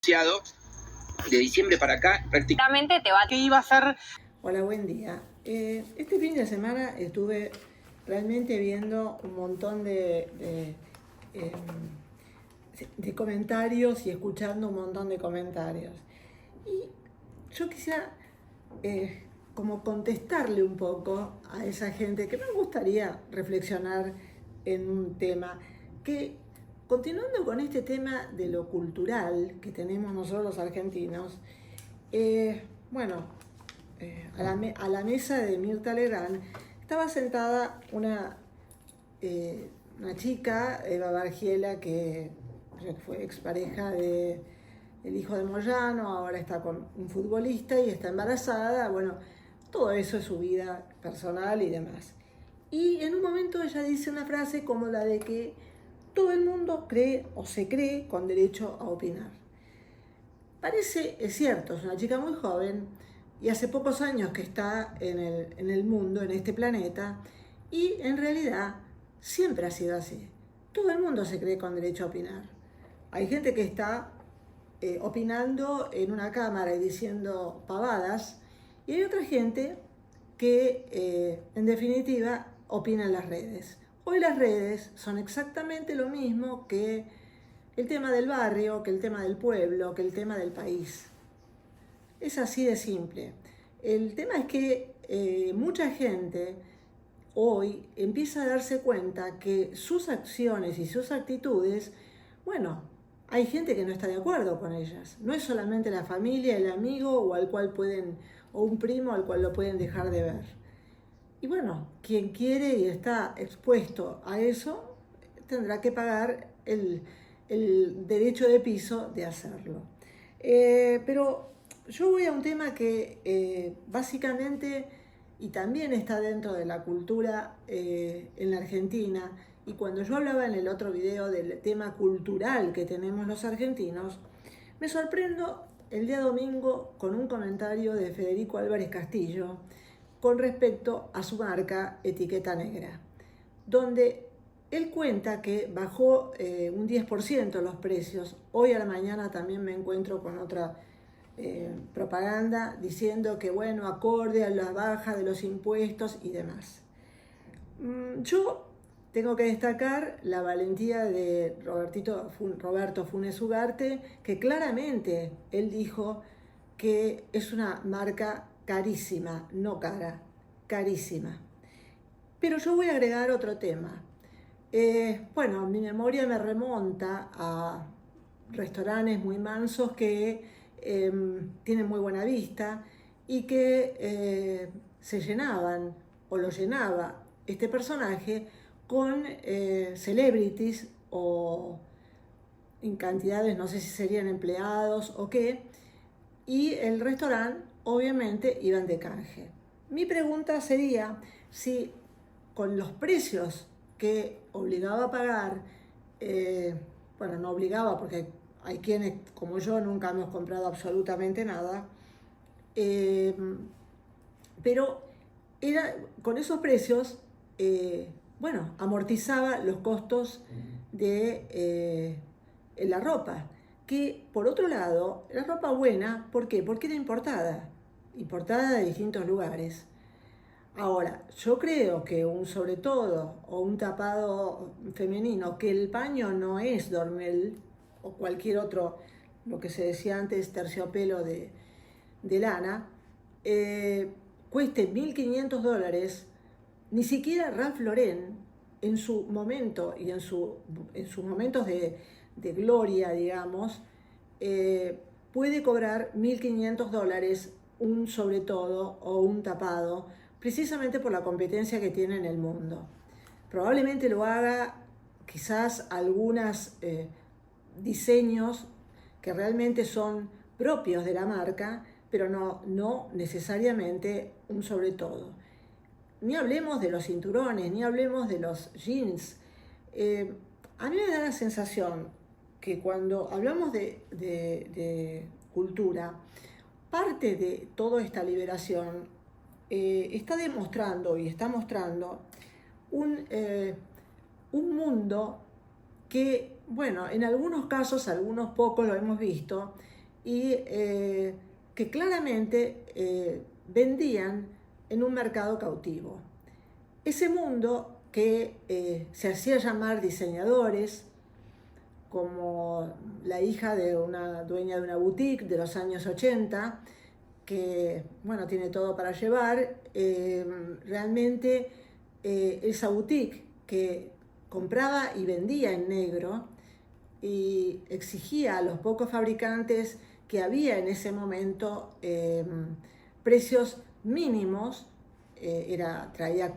De diciembre para acá, prácticamente te va. ¿Qué iba a hacer? Hola, buen día. Este fin de semana estuve realmente viendo un montón de comentarios y escuchando un montón de comentarios. Y yo quisiera como contestarle un poco a esa gente que me gustaría reflexionar en un tema que, continuando con este tema de lo cultural que tenemos nosotros los argentinos, a la mesa de Mirta Legrand estaba sentada una chica, Eva Bargiela, que fue expareja del hijo de Moyano, ahora está con un futbolista y está embarazada. Bueno, todo eso es su vida personal y demás. Y en un momento ella dice una frase como la de que todo el mundo cree o se cree con derecho a opinar. Es cierto, es una chica muy joven y hace pocos años que está en el mundo, en este planeta, y en realidad siempre ha sido así. Todo el mundo se cree con derecho a opinar. Hay gente que está opinando en una cámara y diciendo pavadas, y hay otra gente que en definitiva opina en las redes. Hoy las redes son exactamente lo mismo que el tema del barrio, que el tema del pueblo, que el tema del país. Es así de simple. El tema es que mucha gente hoy empieza a darse cuenta que sus acciones y sus actitudes, bueno, hay gente que no está de acuerdo con ellas. No es solamente la familia, el amigo o un primo al cual lo pueden dejar de ver. Y bueno, quien quiere y está expuesto a eso, tendrá que pagar el derecho de piso de hacerlo. Pero yo voy a un tema que básicamente, y también está dentro de la cultura en la Argentina, y cuando yo hablaba en el otro video del tema cultural que tenemos los argentinos, me sorprendo el día domingo con un comentario de Federico Álvarez Castillo con respecto a su marca Etiqueta Negra, donde él cuenta que bajó un 10% los precios. Hoy a la mañana también me encuentro con otra propaganda diciendo que, bueno, acorde a la baja de los impuestos y demás. Yo tengo que destacar la valentía de Roberto Funes Ugarte, que claramente él dijo que es una marca carísima, no cara, carísima. Pero yo voy a agregar otro tema. Mi memoria me remonta a restaurantes muy mansos que tienen muy buena vista y que se llenaban, o lo llenaba este personaje, con celebrities o en cantidades, no sé si serían empleados o qué, y el restaurante obviamente iban de canje. Mi pregunta sería si con los precios que obligaba a pagar, no obligaba porque hay quienes como yo nunca hemos comprado absolutamente nada, pero con esos precios, amortizaba los costos de la ropa, que por otro lado, la ropa buena, ¿por qué? Porque era importada de distintos lugares. Ahora, yo creo que un sobre todo o un tapado femenino, que el paño no es Dormel o cualquier otro, lo que se decía antes, terciopelo de lana, cueste $1.500, ni siquiera Ralph Lauren en su momento y en sus momentos de gloria, digamos, puede cobrar $1.500 un sobre todo o un tapado, precisamente por la competencia que tiene en el mundo. Probablemente lo haga quizás algunos diseños que realmente son propios de la marca, pero no necesariamente un sobre todo. Ni hablemos de los cinturones, ni hablemos de los jeans. A mí me da la sensación que cuando hablamos de cultura, parte de toda esta liberación está demostrando y está mostrando un mundo que, en algunos casos, algunos pocos lo hemos visto, y que claramente vendían en un mercado cautivo. Ese mundo que se hacía llamar diseñadores, como la hija de una dueña de una boutique de los años 80, que, bueno, tiene todo para llevar, realmente esa boutique que compraba y vendía en negro y exigía a los pocos fabricantes que había en ese momento precios mínimos, traía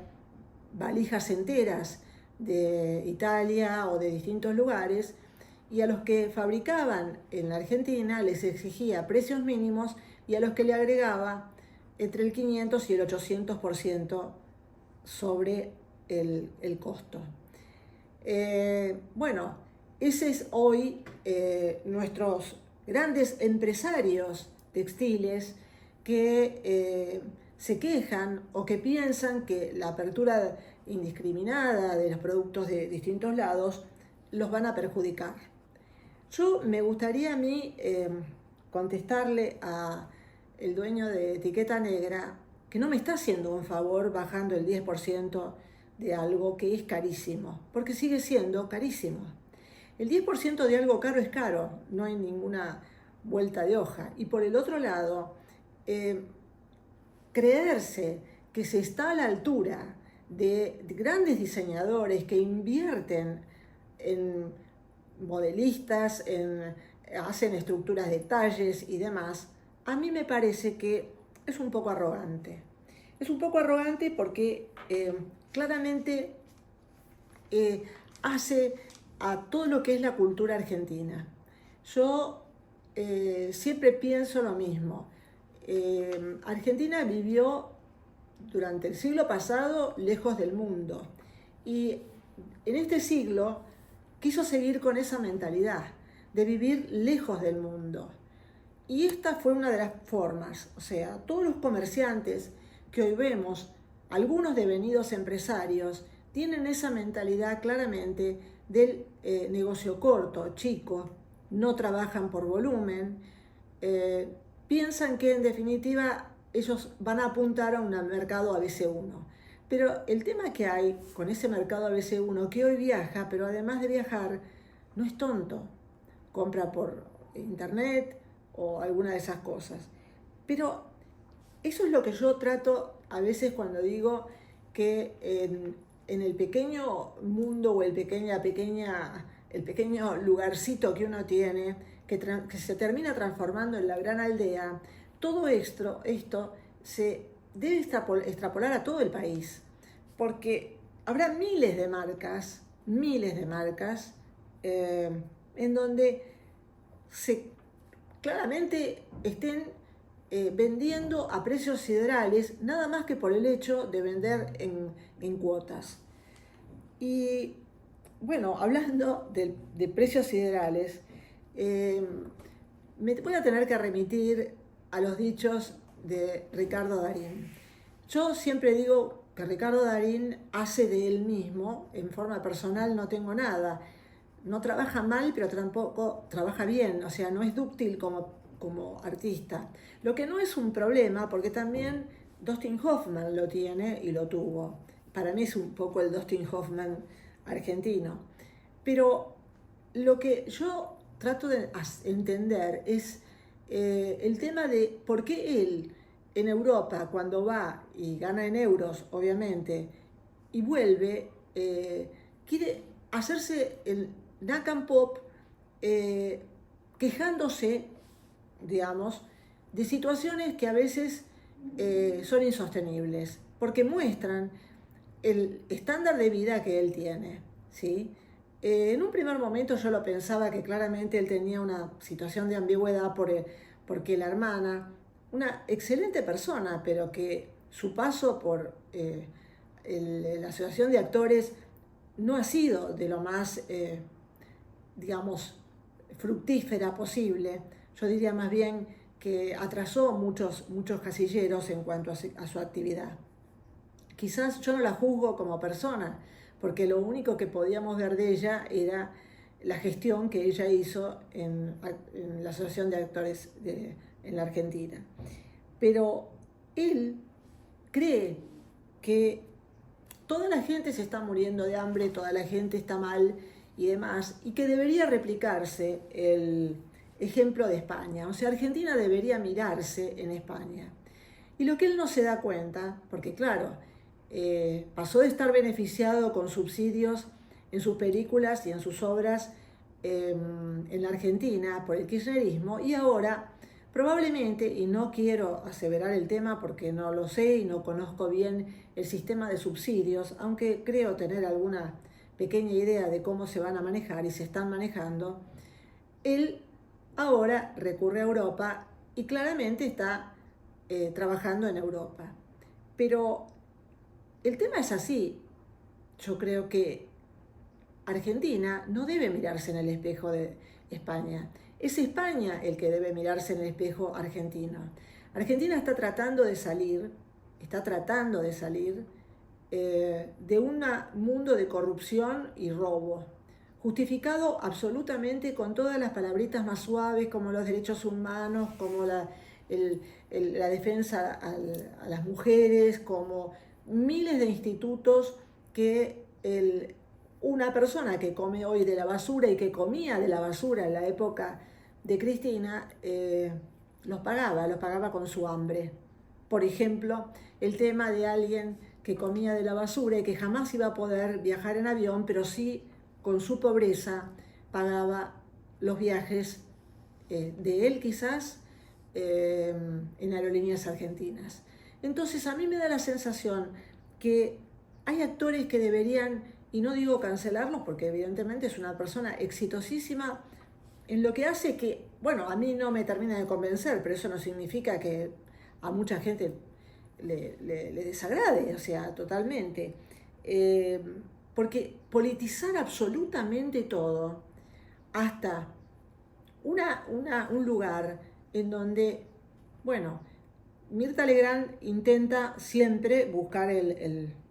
valijas enteras de Italia o de distintos lugares, y a los que fabricaban en la Argentina les exigía precios mínimos y a los que le agregaba entre el 500 y el 800% sobre el costo. Bueno, ese es hoy nuestros grandes empresarios textiles que se quejan o que piensan que la apertura indiscriminada de los productos de distintos lados los van a perjudicar. Yo me gustaría a mí contestarle a el dueño de Etiqueta Negra que no me está haciendo un favor bajando el 10% de algo que es carísimo, porque sigue siendo carísimo. El 10% de algo caro es caro, no hay ninguna vuelta de hoja. Y por el otro lado, creerse que se está a la altura de grandes diseñadores que invierten en modelistas, hacen estructuras de talles y demás, a mí me parece que es un poco arrogante. Es un poco arrogante porque claramente hace a todo lo que es la cultura argentina. Yo siempre pienso lo mismo. Argentina vivió durante el siglo pasado lejos del mundo y en este siglo quiso seguir con esa mentalidad de vivir lejos del mundo. Y esta fue una de las formas, o sea, todos los comerciantes que hoy vemos, algunos devenidos empresarios, tienen esa mentalidad claramente del negocio corto, chico, no trabajan por volumen, piensan que en definitiva ellos van a apuntar a un mercado ABC1. Pero el tema que hay con ese mercado ABC1 que hoy viaja, pero además de viajar, no es tonto. Compra por internet o alguna de esas cosas. Pero eso es lo que yo trato a veces cuando digo que en el pequeño mundo o el pequeño lugarcito que uno tiene, que se termina transformando en la gran aldea, todo esto se debe extrapolar a todo el país, porque habrá miles de marcas en donde claramente estén vendiendo a precios siderales, nada más que por el hecho de vender en cuotas. Y bueno, hablando de precios siderales, me voy a tener que remitir a los dichos de Ricardo Darín. Yo siempre digo que Ricardo Darín hace de él mismo, en forma personal no tengo nada, no trabaja mal, pero tampoco trabaja bien, o sea, no es dúctil como artista. Lo que no es un problema, porque también Dustin Hoffman lo tiene y lo tuvo. Para mí es un poco el Dustin Hoffman argentino. Pero lo que yo trato de entender es el tema de por qué él en Europa, cuando va y gana en euros, obviamente, y vuelve, quiere hacerse el Nakan Pop quejándose, digamos, de situaciones que a veces son insostenibles, porque muestran el estándar de vida que él tiene, ¿sí? En un primer momento yo lo pensaba que claramente él tenía una situación de ambigüedad porque la hermana, una excelente persona, pero que su paso por la asociación de actores no ha sido de lo más, digamos, fructífera posible. Yo diría más bien que atrasó muchos casilleros en cuanto a su actividad. Quizás yo no la juzgo como persona, porque lo único que podíamos ver de ella era la gestión que ella hizo en la Asociación de Actores en la Argentina. Pero él cree que toda la gente se está muriendo de hambre, toda la gente está mal y demás, y que debería replicarse el ejemplo de España. O sea, Argentina debería mirarse en España. Y lo que él no se da cuenta, porque claro, pasó de estar beneficiado con subsidios en sus películas y en sus obras en la Argentina por el kirchnerismo, y ahora probablemente, y no quiero aseverar el tema porque no lo sé y no conozco bien el sistema de subsidios, aunque creo tener alguna pequeña idea de cómo se van a manejar y se están manejando, él ahora recurre a Europa y claramente está trabajando en Europa. Pero el tema es así. Yo creo que Argentina no debe mirarse en el espejo de España. Es España el que debe mirarse en el espejo argentino. Argentina está tratando de salir de un mundo de corrupción y robo, justificado absolutamente con todas las palabritas más suaves, como los derechos humanos, como la defensa a las mujeres, como miles de institutos que una persona que come hoy de la basura y que comía de la basura en la época de Cristina, los pagaba con su hambre. Por ejemplo, el tema de alguien que comía de la basura y que jamás iba a poder viajar en avión, pero sí con su pobreza pagaba los viajes de él quizás en aerolíneas argentinas. Entonces a mí me da la sensación que hay actores que deberían, y no digo cancelarlos porque evidentemente es una persona exitosísima en lo que hace, que, bueno, a mí no me termina de convencer, pero eso no significa que a mucha gente le desagrade, o sea, totalmente. Porque politizar absolutamente todo, hasta un lugar en donde, bueno, Mirta Legrand intenta siempre buscar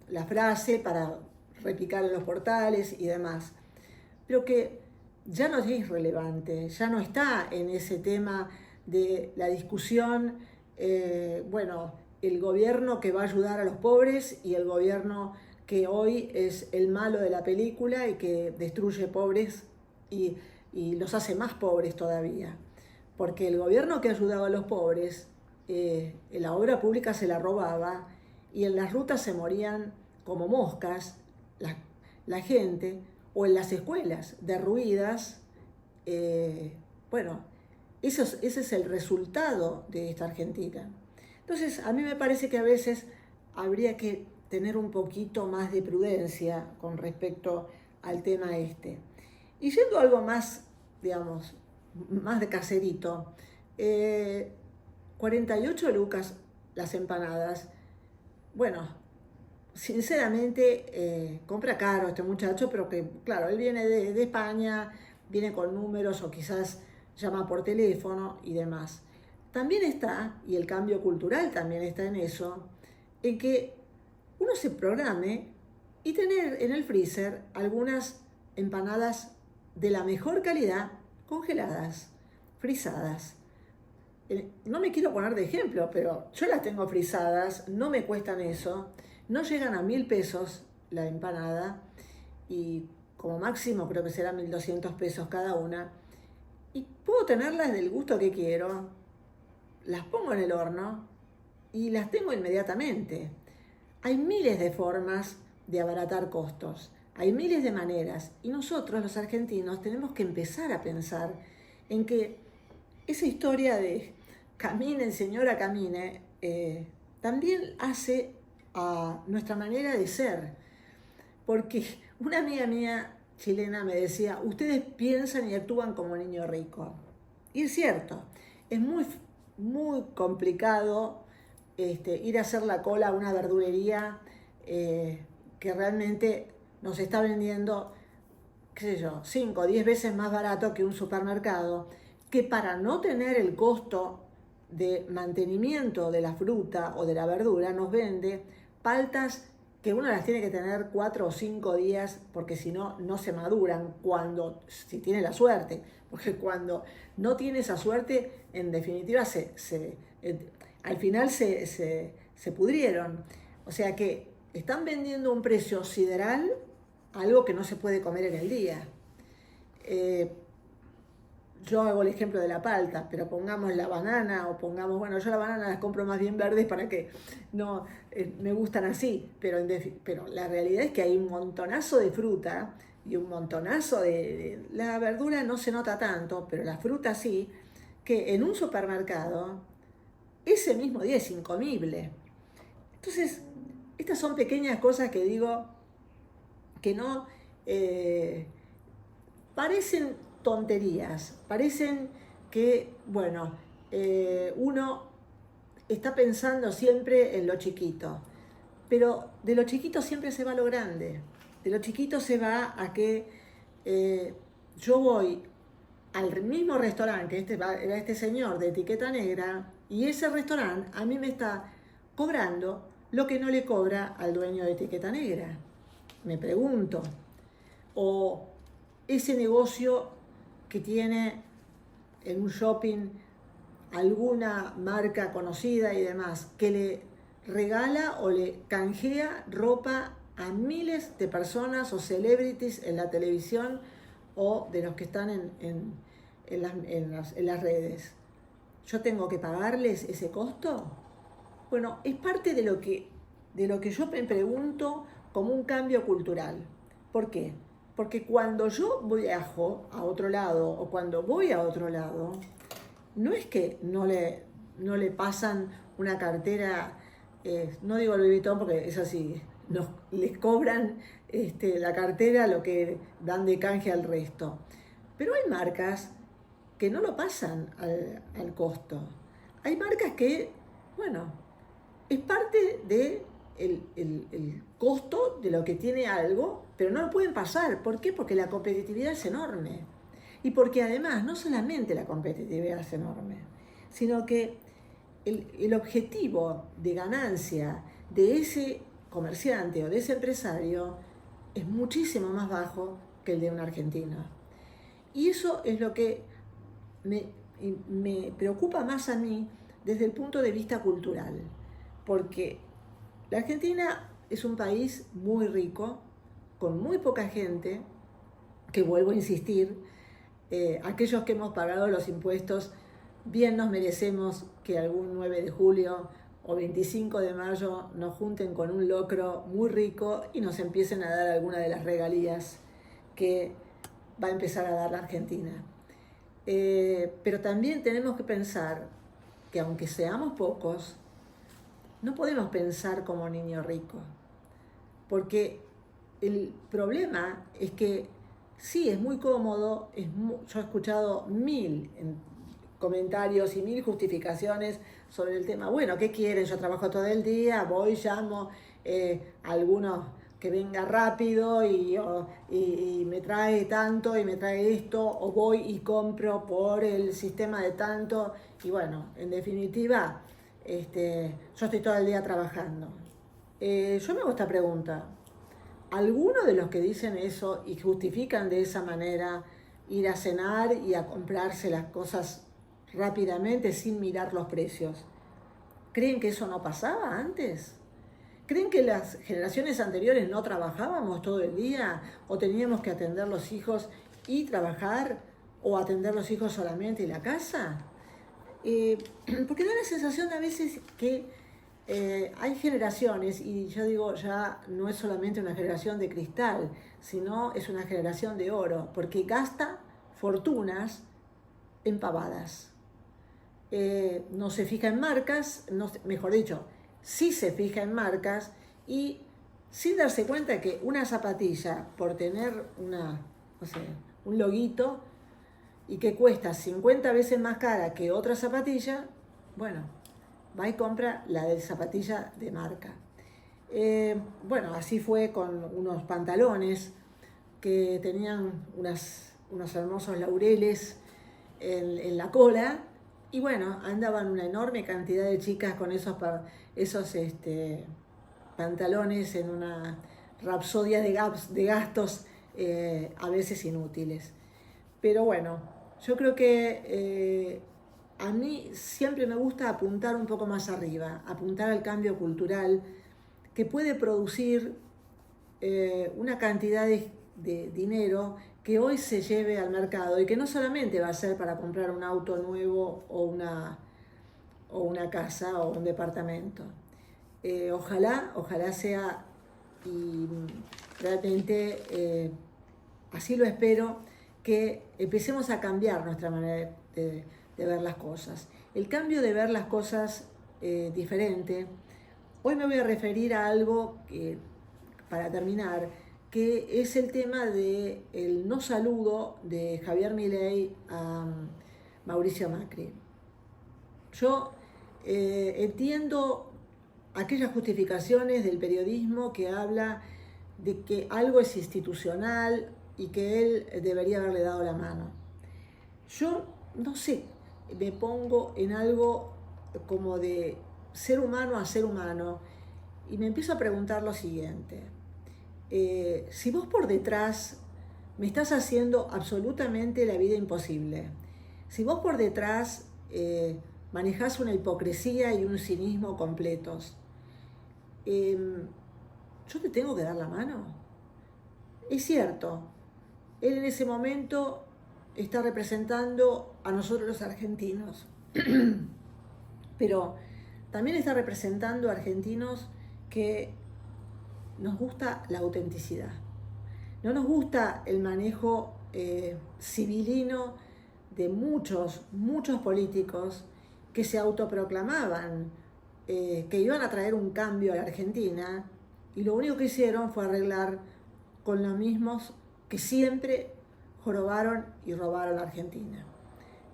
la frase para replicar en los portales y demás, pero que ya no es relevante, ya no está en ese tema de la discusión, bueno, el gobierno que va a ayudar a los pobres y el gobierno que hoy es el malo de la película y que destruye pobres y los hace más pobres todavía. Porque el gobierno que ayudaba a los pobres, en la obra pública se la robaba y en las rutas se morían como moscas la gente, o en las escuelas derruidas. Bueno, ese es el resultado de esta Argentina. Entonces, a mí me parece que a veces habría que tener un poquito más de prudencia con respecto al tema este. Y yendo a algo más, digamos, más de caserito, 48 lucas las empanadas. Bueno, sinceramente compra caro este muchacho, pero que, claro, él viene de España, viene con números o quizás llama por teléfono y demás. También está, y el cambio cultural también está en eso, en que uno se programe y tener en el freezer algunas empanadas de la mejor calidad congeladas, frisadas. No me quiero poner de ejemplo, pero yo las tengo frisadas, no me cuestan eso, no llegan a 1.000 pesos la empanada y como máximo creo que será 1.200 pesos cada una. Y puedo tenerlas del gusto que quiero, las pongo en el horno y las tengo inmediatamente. Hay miles de formas de abaratar costos, hay miles de maneras, y nosotros los argentinos tenemos que empezar a pensar en que esa historia de caminen señora, camine, también hace a nuestra manera de ser. Porque una amiga mía chilena me decía, ustedes piensan y actúan como niño rico. Y es cierto, es muy, muy complicado ir a hacer la cola a una verdulería que realmente nos está vendiendo, qué sé yo, 5 o 10 veces más barato que un supermercado, que para no tener el costo de mantenimiento de la fruta o de la verdura nos vende paltas que uno las tiene que tener 4 o 5 días, porque si no, no se maduran si tiene la suerte. Porque cuando no tiene esa suerte, en definitiva, al final se pudrieron. O sea que están vendiendo un precio sideral algo que no se puede comer en el día. Yo hago el ejemplo de la palta, pero pongamos la banana o pongamos, bueno, yo la banana las compro más bien verdes para que no me gustan así, pero la realidad es que hay un montonazo de fruta y un montonazo la verdura no se nota tanto, pero la fruta sí, que en un supermercado ese mismo día es incomible. Entonces, estas son pequeñas cosas que digo que no parecen tonterías, parecen que, bueno, uno está pensando siempre en lo chiquito, pero de lo chiquito siempre se va a lo grande, de lo chiquito se va a que yo voy al mismo restaurante que era este señor de etiqueta negra, y ese restaurante a mí me está cobrando lo que no le cobra al dueño de etiqueta negra. Me pregunto. O ese negocio que tiene en un shopping alguna marca conocida y demás, que le regala o le canjea ropa a miles de personas o celebrities en la televisión o de los que están en las redes. ¿Yo tengo que pagarles ese costo? Bueno, es parte de lo que yo me pregunto como un cambio cultural. ¿Por qué? Porque cuando yo viajo a otro lado o cuando voy a otro lado, no es que no le pasan una cartera, no digo Louis Vuitton porque es así, les cobran la cartera lo que dan de canje al resto. Pero hay marcas que no lo pasan al costo. Hay marcas que, bueno, es parte de el costo de lo que tiene algo, pero no lo pueden pasar. ¿Por qué? Porque la competitividad es enorme. Y porque además, no solamente la competitividad es enorme, sino que el objetivo de ganancia de ese comerciante o de ese empresario es muchísimo más bajo que el de un argentino. Y eso es lo que me preocupa más a mí desde el punto de vista cultural, porque la Argentina es un país muy rico, con muy poca gente, que vuelvo a insistir, aquellos que hemos pagado los impuestos, bien nos merecemos que algún 9 de julio o 25 de mayo nos junten con un locro muy rico y nos empiecen a dar alguna de las regalías que va a empezar a dar la Argentina. Pero también tenemos que pensar que aunque seamos pocos, no podemos pensar como niño rico, porque el problema es que sí, es muy cómodo, yo he escuchado 1000 comentarios y 1000 justificaciones sobre el tema. Bueno, ¿qué quieren? Yo trabajo todo el día, voy, llamo a algunos que venga rápido y me trae tanto y me trae esto, o voy y compro por el sistema de tanto, y bueno, en definitiva, yo estoy todo el día trabajando. Yo me hago esta pregunta. ¿Alguno de los que dicen eso y justifican de esa manera ir a cenar y a comprarse las cosas rápidamente sin mirar los precios, creen que eso no pasaba antes? ¿Creen que las generaciones anteriores no trabajábamos todo el día o teníamos que atender los hijos y trabajar, o atender los hijos solamente y la casa? Porque da la sensación a veces que hay generaciones, y yo digo, ya no es solamente una generación de cristal, sino es una generación de oro, porque gasta fortunas en pavadas. No se fija en marcas, mejor dicho, sí se fija en marcas, y sin darse cuenta que una zapatilla, por tener un loguito, y que cuesta 50 veces más cara que otra zapatilla, bueno, va y compra la de zapatilla de marca. Bueno, así fue con unos pantalones que tenían unos hermosos laureles en la cola, y bueno, andaban una enorme cantidad de chicas con esos pantalones en una rapsodia de gastos a veces inútiles. Pero bueno, yo creo que a mí siempre me gusta apuntar un poco más arriba, apuntar al cambio cultural que puede producir una cantidad de dinero que hoy se lleve al mercado y que no solamente va a ser para comprar un auto nuevo o una casa o un departamento. Ojalá sea, y realmente así lo espero, que empecemos a cambiar nuestra manera de ver las cosas. El cambio de ver las cosas diferente. Hoy me voy a referir a algo que, para terminar, que es el tema del no saludo de Javier Milei a Mauricio Macri. Yo entiendo aquellas justificaciones del periodismo que habla de que algo es institucional y que él debería haberle dado la mano. Yo no sé, me pongo en algo como de ser humano a ser humano y me empiezo a preguntar lo siguiente. Si vos por detrás me estás haciendo absolutamente la vida imposible, si vos por detrás manejás una hipocresía y un cinismo completos, ¿yo te tengo que dar la mano? Es cierto, él en ese momento está representando a nosotros los argentinos, pero también está representando a argentinos que nos gusta la autenticidad. No nos gusta el manejo civilino de muchos políticos que se autoproclamaban que iban a traer un cambio a la Argentina y lo único que hicieron fue arreglar con los mismos que siempre jorobaron y robaron la Argentina.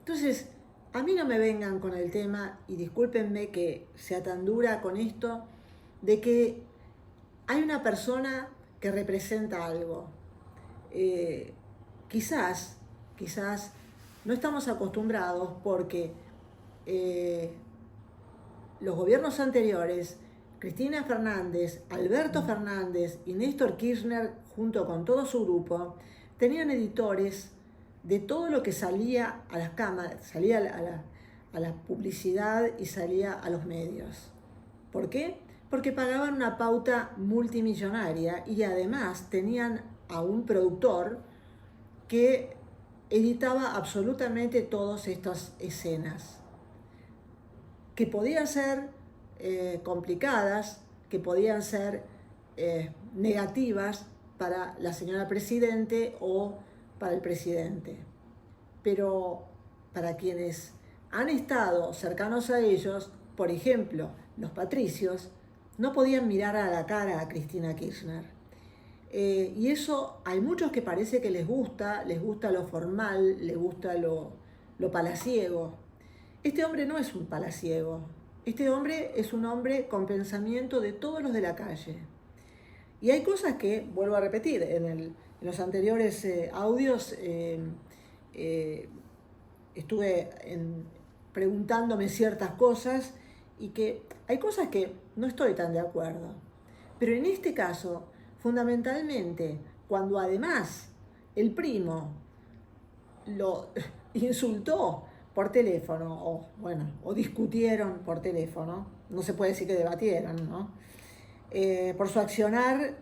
Entonces, a mí no me vengan con el tema, y discúlpenme que sea tan dura con esto, de que hay una persona que representa algo. Quizás no estamos acostumbrados porque los gobiernos anteriores, Cristina Fernández, Alberto Fernández y Néstor Kirchner, junto con todo su grupo, tenían editores de todo lo que salía a las cámaras, salía a la publicidad y salía a los medios. ¿Por qué? Porque pagaban una pauta multimillonaria y además tenían a un productor que editaba absolutamente todas estas escenas, que podían ser complicadas, que podían ser negativas para la señora Presidente o para el presidente. Pero para quienes han estado cercanos a ellos, por ejemplo, los patricios, no podían mirar a la cara a Cristina Kirchner. Y eso hay muchos que parece que les gusta lo formal, les gusta lo palaciego. Este hombre no es un palaciego. Este hombre es un hombre con pensamiento de todos los de la calle. Y hay cosas que, vuelvo a repetir, en los anteriores audios estuve preguntándome ciertas cosas y que hay cosas que no estoy tan de acuerdo. Pero en este caso, fundamentalmente, cuando además el primo lo insultó por teléfono, o discutieron por teléfono, no se puede decir que debatieron, ¿no? Por su accionar,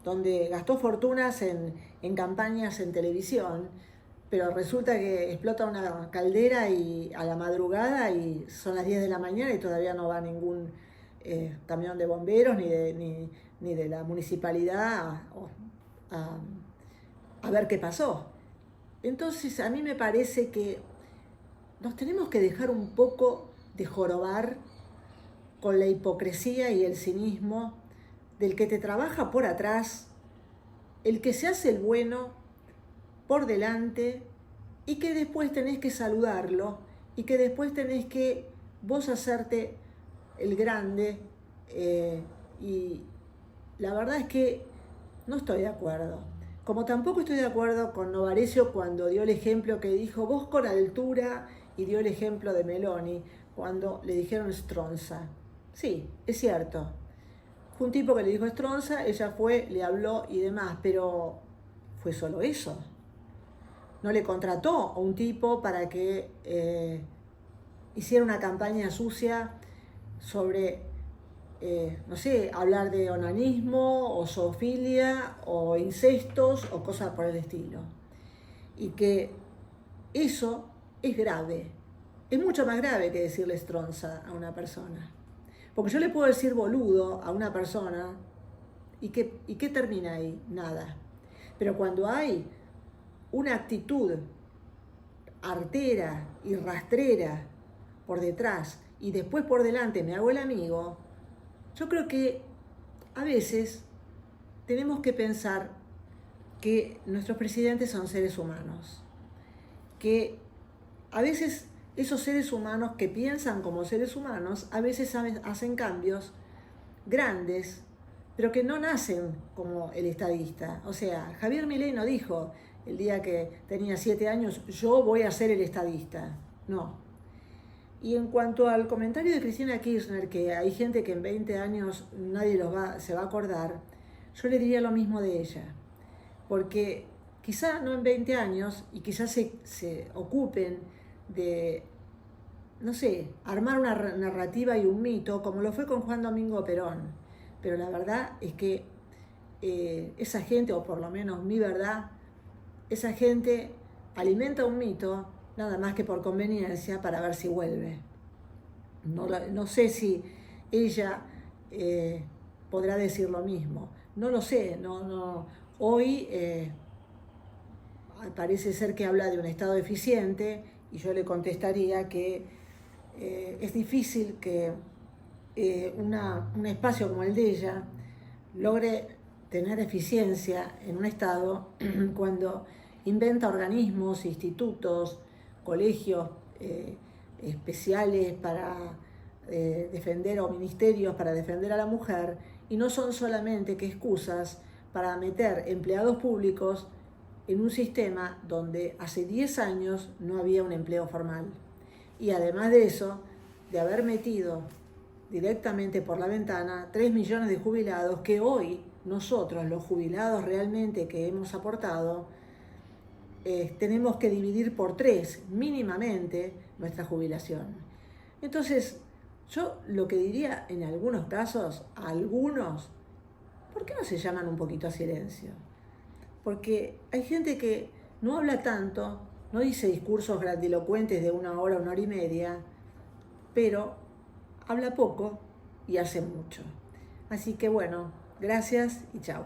donde gastó fortunas en campañas en televisión, pero resulta que explota una caldera y a la madrugada y son las 10 de la mañana y todavía no va ningún camión de bomberos ni de la municipalidad a ver qué pasó. Entonces a mí me parece que nos tenemos que dejar un poco de jorobar con la hipocresía y el cinismo del que te trabaja por atrás, el que se hace el bueno por delante y que después tenés que saludarlo y que después tenés que vos hacerte el grande. Y la verdad es que no estoy de acuerdo. Como tampoco estoy de acuerdo con Novarecio cuando dio el ejemplo que dijo vos con altura y dio el ejemplo de Meloni cuando le dijeron Stronza. Sí, es cierto. Fue un tipo que le dijo Stronza, ella fue, le habló y demás, pero fue solo eso. No le contrató a un tipo para que hiciera una campaña sucia sobre, no sé, hablar de onanismo o zoofilia o incestos o cosas por el estilo. Y que eso es grave. Es mucho más grave que decirle Stronza a una persona. Porque yo le puedo decir boludo a una persona y ¿qué termina ahí? Nada. Pero cuando hay una actitud artera y rastrera por detrás y después por delante me hago el amigo, yo creo que a veces tenemos que pensar que nuestros presidentes son seres humanos, que a veces esos seres humanos que piensan como seres humanos, a veces hacen cambios grandes, pero que no nacen como el estadista. O sea, Javier Milei no dijo el día que tenía 7 años, yo voy a ser el estadista. No. Y en cuanto al comentario de Cristina Kirchner, que hay gente que en 20 años nadie se va a acordar, yo le diría lo mismo de ella. Porque quizá no en 20 años, y quizás se ocupen de, no sé, armar una narrativa y un mito, como lo fue con Juan Domingo Perón. Pero la verdad es que esa gente, o por lo menos mi verdad, esa gente alimenta un mito nada más que por conveniencia para ver si vuelve. No sé si ella podrá decir lo mismo. No lo sé. Hoy parece ser que habla de un Estado eficiente y yo le contestaría que es difícil que un espacio como el de ella logre tener eficiencia en un Estado cuando inventa organismos, institutos, colegios especiales para defender, o ministerios para defender a la mujer, y no son solamente que excusas para meter empleados públicos en un sistema donde hace 10 años no había un empleo formal. Y además de eso, de haber metido directamente por la ventana 3 millones de jubilados que hoy nosotros, los jubilados realmente que hemos aportado, tenemos que dividir por 3 mínimamente nuestra jubilación. Entonces, yo lo que diría en algunos casos, a algunos, ¿por qué no se llaman un poquito a silencio? Porque hay gente que no habla tanto, no dice discursos grandilocuentes de 1 hora, 1 hora y media, pero habla poco y hace mucho. Así que bueno, gracias y chao.